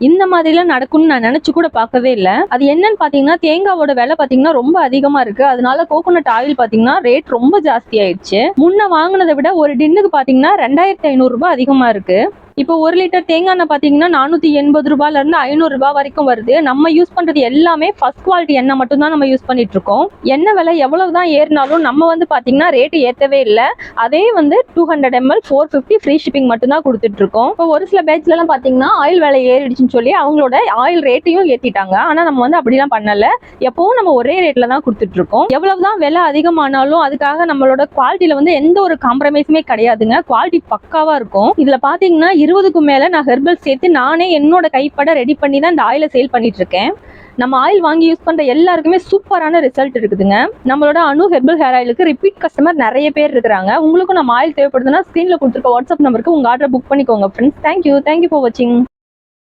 இந்த மாதிரிலாம் நடக்கும்னு நான் நினைச்சு கூட பார்க்கவே இல்லை. அது என்னன்னு பாத்தீங்கன்னா, தேங்காவோட விலை பாத்தீங்கன்னா ரொம்ப அதிகமா இருக்கு. அதனால கோகோனட் ஆயில் பாத்தீங்கன்னா ரேட் ரொம்ப ஜாஸ்தி ஆயிடுச்சு. முன்ன வாங்கினதை விட ஒரு டின்னுக்கு பாத்தீங்கன்னா 2500 ரூபாய் அதிகமா இருக்கு. இப்போ 1 லிட்டர் தேங்காய் எண்ணெய் பார்த்தீங்கன்னா 480 ரூபாயிலிருந்து 500 ரூபாய் வரைக்கும் வருது. நம்ம யூஸ் பண்றது எல்லாமே ஃபர்ஸ்ட் குவாலிட்டி எண்ணெய் மட்டும் தான் நம்ம யூஸ் பண்ணிட்டு இருக்கோம். எண்ணெய் விலை எவ்வளவுதான் ஏறினாலும் நம்ம வந்து பாத்தீங்கன்னா ரேட் ஏத்தவே இல்லை. அதே வந்து 200 ml 450 ஃப்ரீ ஷிப்பிங் மட்டும் தான் கொடுத்துட்டு இருக்கோம். இப்போ ஒரு சில பேட்ச்ல எல்லாம் பாத்தீங்கன்னா ஆயில் விலை ஏறிடுச்சுன்னு சொல்லி அவங்களோட ஆயில் ரேட்டையும் ஏத்திட்டாங்க. ஆனா நம்ம வந்து அப்படிலாம் பண்ணல. எப்பவும் நம்ம ஒரே ரேட்ல தான் கொடுத்துட்டு இருக்கோம். எவ்வளவுதான் விலை அதிகமானாலும் அதுக்காக நம்மளோட குவாலிட்டியில வந்து எந்த ஒரு காம்ப்ரமைஸுமே கிடையாதுங்க. குவாலிட்டி பக்காவா இருக்கும். இதுல பாத்தீங்கன்னா 20க்கும் மேல நான் ஹெர்பல் சேர்த்து நானே என்னோட கைப்பட ரெடி பண்ணி தான் இந்த ஆயிலை சேல் பண்ணிட்டு இருக்கேன். நம்ம ஆயில் வாங்கி யூஸ் பண்ற எல்லாருக்குமே சூப்பரான ரிசல்ட் இருக்குதுங்க. நம்மளோட அனு ஹெர்பல் ஹேர் ஆயிலுக்கு ரிப்பீட் கஸ்டமர் நிறைய பேர் இருக்கிறாங்க. உங்களுக்கும் நம்ம ஆயில் தேவைப்படுதுன்னா ஸ்கிரீன்ல கொடுத்துருக்க வாட்ஸ்அப் நம்பருக்கு உங்க ஆர்டர் புக் பண்ணிக்கோங்க ஃப்ரெண்ட்ஸ். தேங்க்யூ ஃபார் வாட்சிங்.